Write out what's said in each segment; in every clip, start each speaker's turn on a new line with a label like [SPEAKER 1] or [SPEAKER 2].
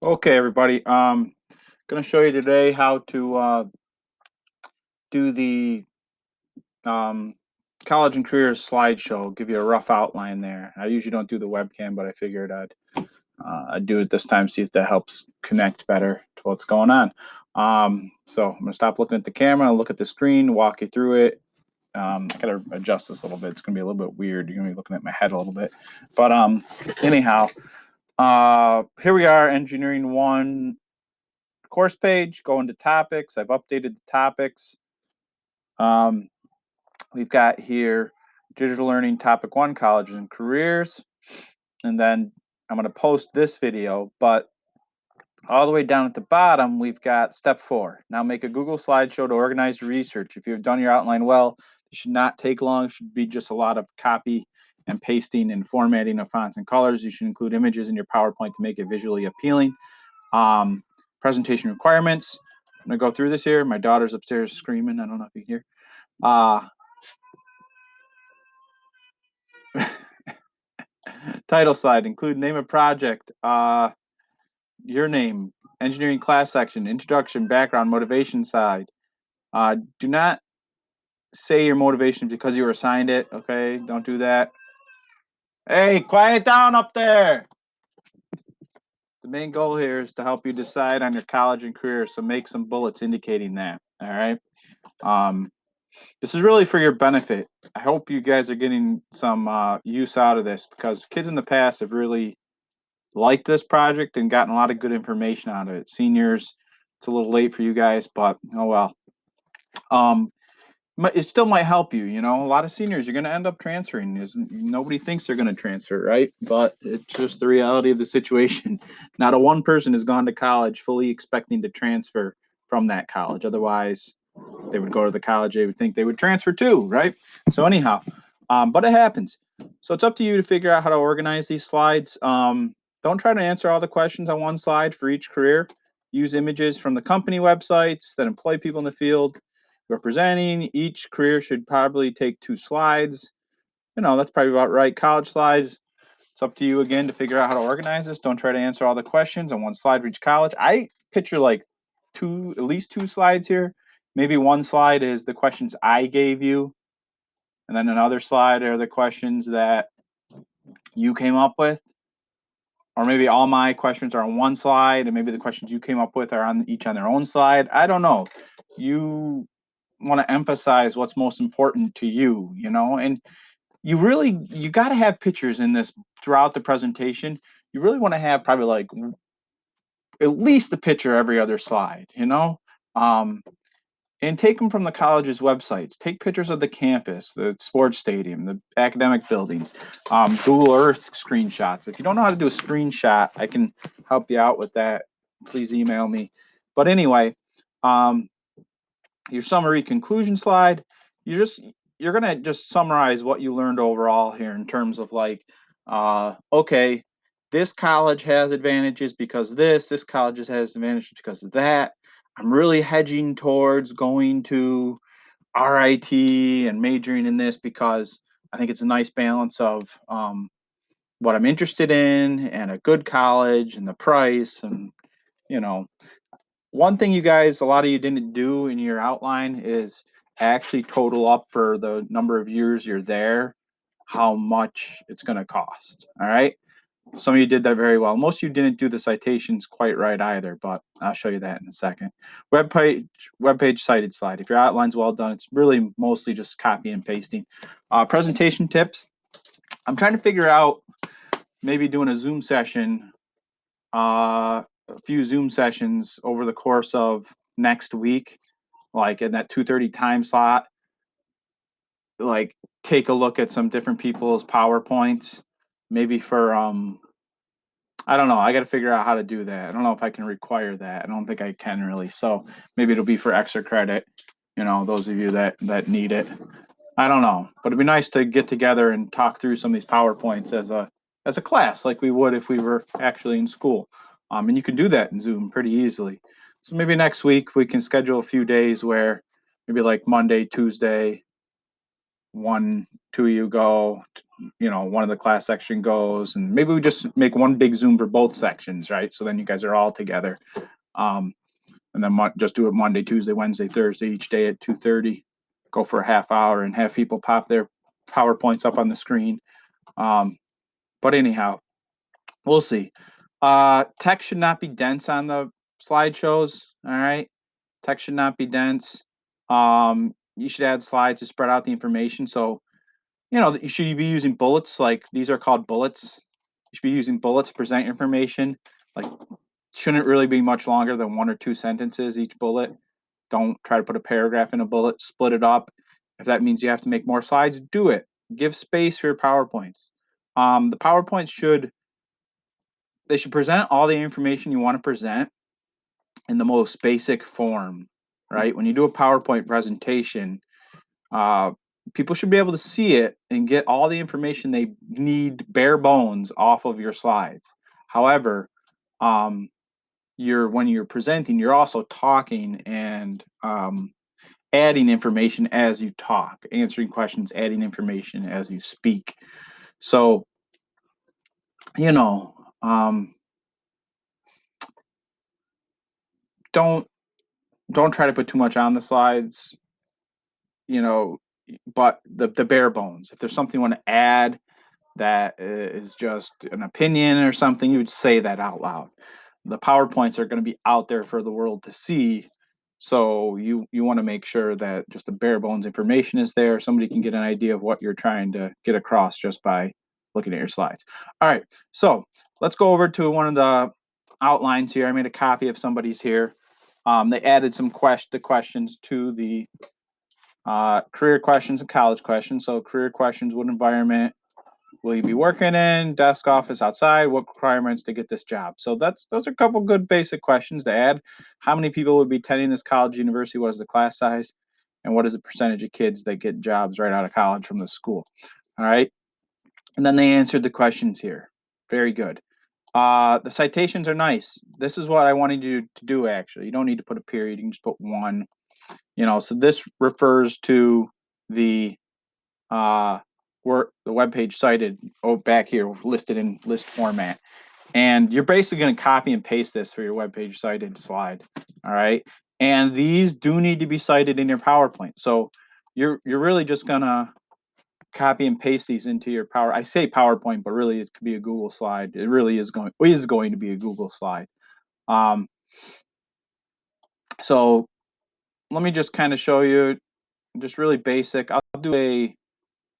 [SPEAKER 1] Okay, everybody. Going to show you today how to do the um, college and careers slideshow. Give you a rough outline there. I usually don't do the webcam, but I figured I'd do it this time. See if that helps connect better to what's going on. So I'm gonna stop looking at the camera, look at the screen, walk you through it. I gotta adjust this a little bit. It's gonna be a little bit weird. You're gonna be looking at my head a little bit, but anyhow, here we are, Engineering One course page, go into topics. I've updated the topics. Um, we've got here digital learning topic 1, colleges and careers. And then I'm going to post this video, but all the way down at the bottom, we've got step 4. Now make a Google slideshow to organize your research. If you've done your outline well, it should not take long. It should be just a lot of copy and pasting and formatting of fonts and colors. You should include images in your PowerPoint to make it visually appealing. Presentation requirements. I'm gonna go through this here. My daughter's upstairs screaming. I don't know if you can hear. Title slide, include name of project, your name, engineering class section, introduction, background, motivation side. Do not say your motivation because you were assigned it, okay? Don't do that. Hey, quiet down up there. The main goal here is to help you decide on your college and career, so make some bullets indicating that, all right? This is really for your benefit. I hope you guys are getting some use out of this because kids in the past have really liked this project and gotten a lot of good information out of it. Seniors, it's a little late for you guys, but oh well. Um, it still might help you. You know, a lot of seniors you're going to end up transferring. Nobody thinks they're going to transfer, right? But it's just the reality of the situation. Not a one person has gone to college fully expecting to transfer from that college. Otherwise, they would go to the college they would think they would transfer to, right? So anyhow, but it happens. So it's up to you to figure out how to organize these slides. Don't try to answer all the questions on one slide for each career. Use images from the company websites that employ people in the field you're presenting. Each career should probably take 2 slides. You know, that's probably about right. College slides, it's up to you again to figure out how to organize this. Don't try to answer all the questions on one slide for each college. I picture like at least 2 slides here. Maybe one slide is the questions I gave you, and then another slide are the questions that you came up with. Or maybe all my questions are on one slide, and maybe the questions you came up with are on each on their own slide. I don't know. You want to emphasize what's most important to you, you know, and you got to have pictures in this throughout the presentation. You really want to have probably like at least a picture every other slide, you know, um, and take them from the college's websites. Take pictures of the campus, the sports stadium, the academic buildings, Google Earth screenshots. If you don't know how to do a screenshot, I can help you out with that. Please email me. But anyway, um, your summary conclusion slide, you're gonna just summarize what you learned overall here in terms of like, okay, this college has advantages because this college has advantages because of that. I'm really hedging towards going to RIT and majoring in this because I think it's a nice balance of what I'm interested in and a good college and the price and you know one thing you guys, a lot of you didn't do in your outline is actually total up for the number of years you're there, how much it's going to cost. All right. Some of you did that very well. Most of you didn't do the citations quite right either, but I'll show you that in a second. Web page cited slide. If your outline's well done, it's really mostly just copy and pasting. Presentation tips. I'm trying to figure out maybe doing a Zoom session a few Zoom sessions over the course of next week, like in that 2:30 time slot, like take a look at some different people's PowerPoints, maybe for I don't know. I got to figure out how to do that. I don't know if I can require that. I don't think I can really. So maybe it'll be for extra credit, you know, those of you that need it. I don't know, but it'd be nice to get together and talk through some of these PowerPoints as a class, like we would if we were actually in school. And you can do that in Zoom pretty easily. So maybe next week we can schedule a few days where maybe like Monday, Tuesday, two of you go, one of the class section goes, and maybe we just make one big Zoom for both sections, right? So then you guys are all together. And then just do it Monday, Tuesday, Wednesday, Thursday, each day at 2:30. Go for a half hour and have people pop their PowerPoints up on the screen. But anyhow, we'll see. Text should not be dense on the slideshows. All right, text should not be dense. You should add slides to spread out the information. So, you should be using bullets. Like these are called bullets. You should be using bullets to present information. Like, shouldn't really be much longer than 1 or 2 sentences each bullet. Don't try to put a paragraph in a bullet. Split it up. If that means you have to make more slides, do it. Give space for your PowerPoints. The PowerPoints should present all the information you want to present in the most basic form, right? When you do a PowerPoint presentation, people should be able to see it and get all the information they need bare bones off of your slides. However, when you're presenting, you're also talking and adding information as you talk, answering questions, adding information as you speak. So, don't try to put too much on the slides, but the bare bones. If there's something you want to add that is just an opinion or something, you would say that out loud. The PowerPoints are going to be out there for the world to see. So you want to make sure that just the bare bones information is there. Somebody can get an idea of what you're trying to get across just by looking at your slides. All right, so let's go over to one of the outlines here. I made a copy of somebody's here. They added some questions to the career questions and college questions. So career questions: what environment will you be working in? Desk, office, outside? What requirements to get this job? So those are a couple good basic questions to add. How many people would be attending this college, university? What is the class size? And what is the percentage of kids that get jobs right out of college from the school? All right. And then they answered the questions here. Very good. The citations are nice. This is what I wanted you to do, actually. You don't need to put a period. You can just put one. So this refers to the where the web page cited back here, listed in list format. And you're basically going to copy and paste this for your web page cited slide. All right. And these do need to be cited in your PowerPoint. So you're really just going to copy and paste these into your I say PowerPoint, but really it could be a Google slide. It really is going to be a Google slide. So let me just kind of show you, just really basic. I'll do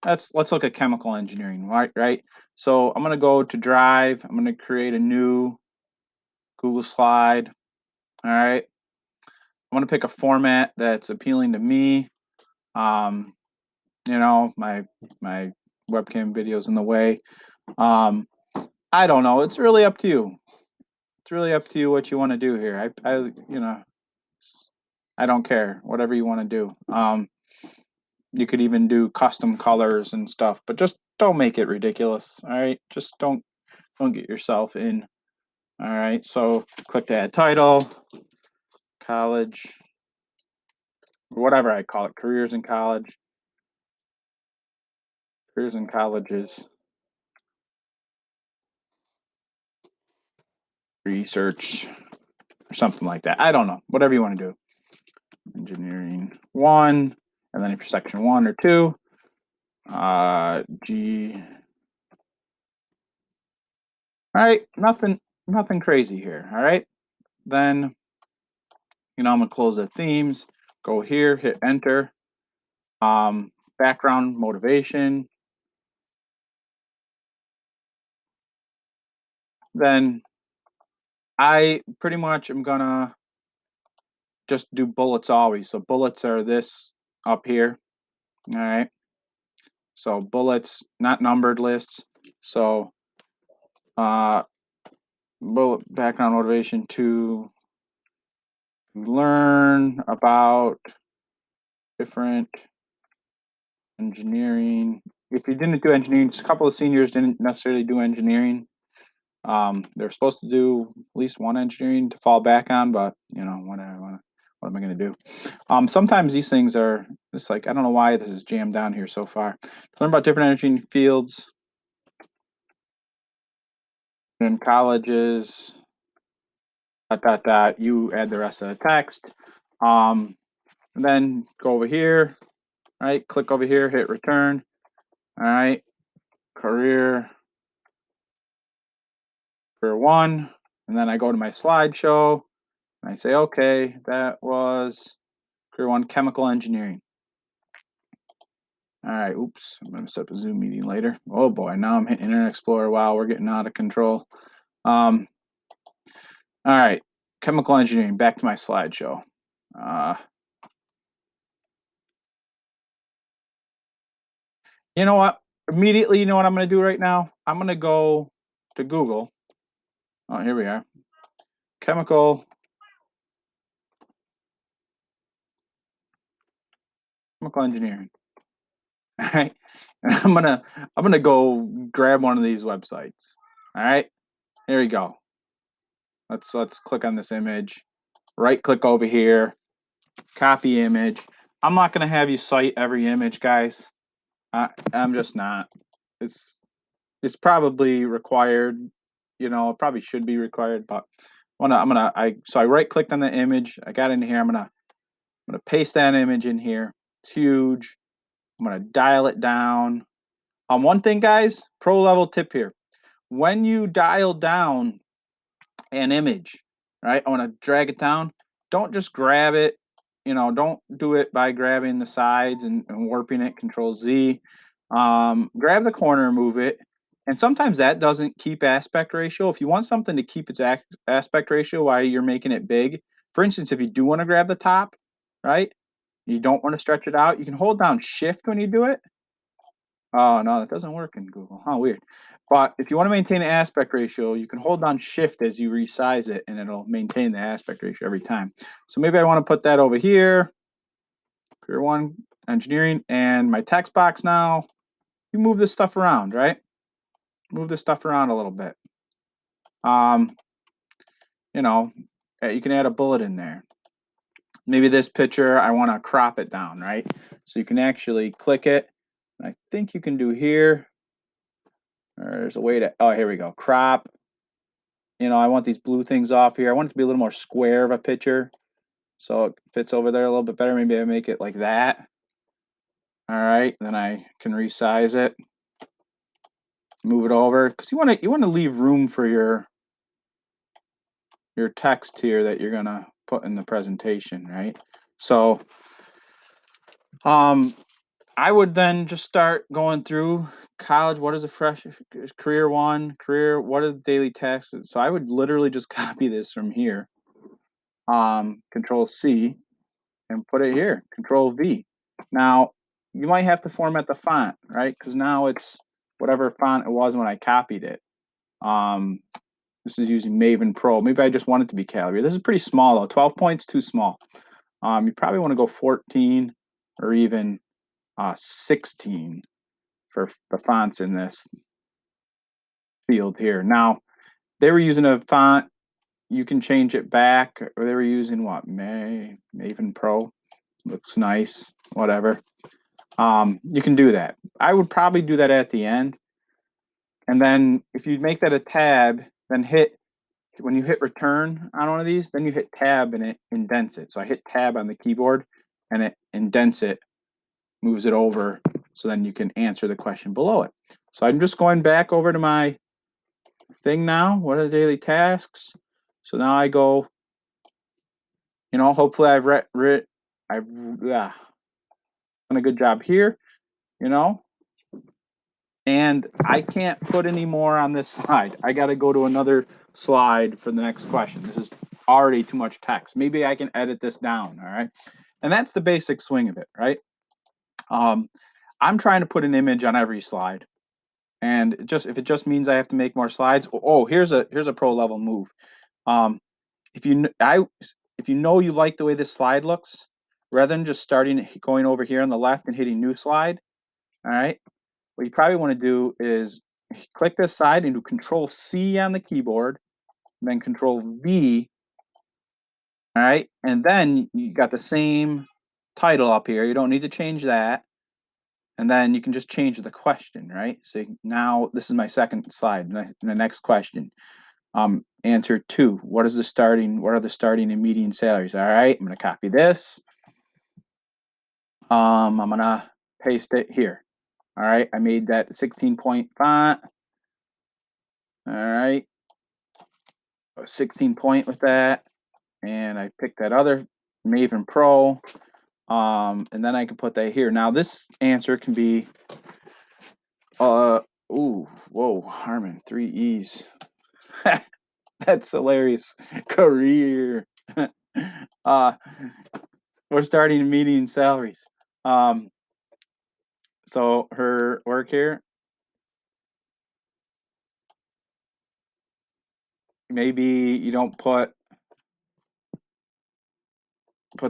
[SPEAKER 1] let's look at chemical engineering, right? So I'm going to go to Drive. I'm going to create a new Google slide. All right. I'm going to pick a format that's appealing to me. My webcam video's in the way. I don't know. It's really up to you. It's really up to you what you want to do here. I don't care. Whatever you want to do. You could even do custom colors and stuff, but just don't make it ridiculous. All right. Just don't get yourself in. All right. So click to add title, college, whatever I call it, careers in college, careers in colleges, research, or something like that. I don't know. Whatever you want to do. Engineering 1, and then if you're section 1 or 2, G. All right, nothing crazy here. All right, then I'm gonna close the themes. Go here, hit enter. Background, motivation. Then I pretty much am gonna just do bullets always. So bullets are this up here. All right. So bullets, not numbered lists. So bullet background motivation to learn about different engineering. If you didn't do engineering, a couple of seniors didn't necessarily do engineering. They're supposed to do at least one engineering to fall back on, but what I am I going to do? Sometimes these things are, it's like, I don't know why this is jammed down here so far. Learn about different energy fields in colleges, you add the rest of the text. And then go over here, right? Click over here, hit return. All right, career 1. And then I go to my slideshow and I say, okay, that was career 1, chemical engineering. All right, oops, I'm gonna set up a Zoom meeting later. Oh boy, now I'm hitting Internet Explorer. Wow, we're getting out of control. All right, chemical engineering, back to my slideshow. You know what? Immediately, you know what I'm gonna do right now? I'm gonna go to Google. Oh, here we are. Chemical engineering. All right. And I'm gonna go grab one of these websites. All right. Here we go. Let's click on this image. Right click over here. Copy image. I'm not gonna have you cite every image, guys. I'm just not. It's probably required. You know, it probably should be required, but so I right clicked on the image. I got in here. I'm gonna paste that image in here. It's huge. I'm gonna dial it down. One thing, guys, pro level tip here. When you dial down an image, right? I want to drag it down. Don't just grab it. You know, don't do it by grabbing the sides and warping it. Control Z. Grab the corner, move it. And sometimes that doesn't keep aspect ratio. If you want something to keep its aspect ratio while you're making it big, for instance, if you do want to grab the top, right? You don't want to stretch it out. You can hold down Shift when you do it. Oh, no, that doesn't work in Google. Huh, weird. But if you want to maintain an aspect ratio, you can hold down Shift as you resize it, and it'll maintain the aspect ratio every time. So maybe I want to put that over here. Career 1, engineering, and my text box now. You move this stuff around, right? Move this stuff around a little bit. You know, you can add a bullet in there. Maybe this picture, I want to crop it down, right? So you can actually click it. I think you can do here. There's a way to, oh, here we go. Crop. You know, I want these blue things off here. I want it to be a little more square of a picture so it fits over there a little bit better. Maybe I make it like that. All right, then I can resize it, move it over, because you want to leave room for your text here that you're gonna put in the presentation, right? So I would then just start going through college. What is a fresh career 1, career? What are the daily tasks? So I would literally just copy this from here. Control C and put it here. Control V. Now you might have to format the font, right? Because now it's whatever font it was when I copied it. This is using Maven Pro. Maybe I just want it to be Calibri. This is pretty small though. 12 points too small. You probably want to go 14 or even 16 for the fonts in this field here. Now, they were using a font. You can change it back. Or they were using what? Maven Pro. Looks nice. Whatever. You can do that. I would probably do that at the end. And then if you make that a tab, then when you hit return on one of these, then you hit tab and it indents it. So I hit tab on the keyboard and it indents it, moves it over, so then you can answer the question below it. So I'm just going back over to my thing now. What are the daily tasks? So now I go, you know, hopefully I've done a good job here, you know, and I can't put any more on this slide. I got to go to another slide for the next question. This is already too much text. Maybe I can edit this down, all right? And that's the basic swing of it, right? I'm trying to put an image on every slide. And if it just means I have to make more slides, here's a pro level move. If you know you like the way this slide looks, rather than just going over here on the left and hitting new slide, all right, what you probably want to do is click this side and do Control C on the keyboard, and then Control V All right, and then you got the same title up here. You don't need to change that. And then you can just change the question, right? So now this is my second slide. The next question. Answer 2. What are the starting and median salaries? All right, I'm gonna copy this. I'm gonna paste it here. All right, I made that 16-point font. All right, 16 point with that. And I picked that other Maven Pro. And then I can put that here. Now this answer can be, ooh, whoa, Harmon, 3 E's. That's hilarious. Career. We're starting median salaries. So her work here, maybe you don't put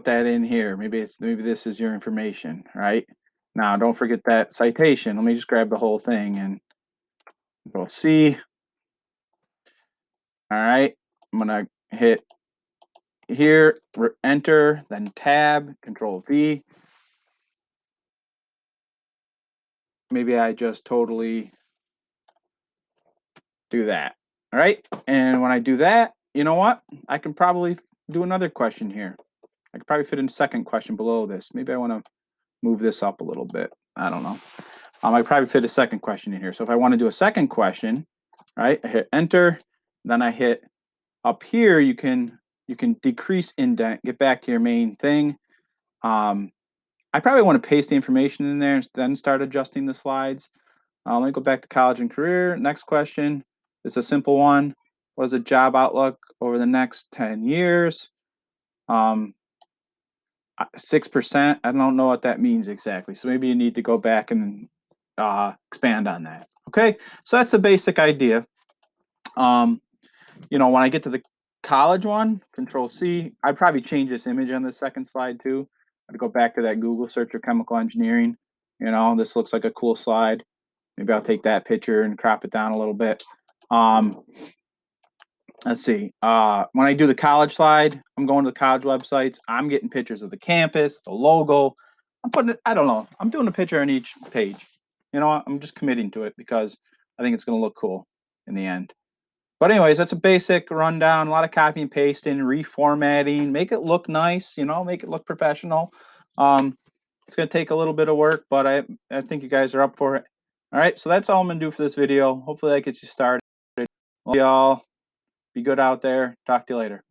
[SPEAKER 1] that in here. Maybe this is your information, right? Now don't forget that citation. Let me just grab the whole thing and we'll see. All right, I'm gonna hit here, enter, then tab, control V. Maybe I just totally do that. All right, and when I do that, you know what? I can probably do another question here. I could probably fit in a second question below this. Maybe I want to move this up a little bit. I don't know. I could probably fit a second question in here. So if I want to do a second question, right, I hit enter, then I hit up here. You can decrease indent, get back to your main thing. I probably want to paste the information in there and then start adjusting the slides. Let me go back to college and career. Next question. It's a simple one. What is the job outlook over the next 10 years? 6%. I don't know what that means exactly. So maybe you need to go back and expand on that. Okay, so that's the basic idea. You know, when I get to the college one, Control C, I'd probably change this image on the second slide too. I'd go back to that Google search of chemical engineering. You know, this looks like a cool slide. Maybe I'll take that picture and crop it down a little bit. Let's see. When I do the college slide, I'm going to the college websites. I'm getting pictures of the campus, the logo. I'm putting it, I don't know. I'm doing a picture on each page. You know, I'm just committing to it because I think it's going to look cool in the end. But anyways, that's a basic rundown. A lot of copy and pasting, reformatting, make it look nice, you know, make it look professional. It's going to take a little bit of work, but I think you guys are up for it. All right, so that's all I'm going to do for this video. Hopefully that gets you started. Love y'all. Be good out there. Talk to you later.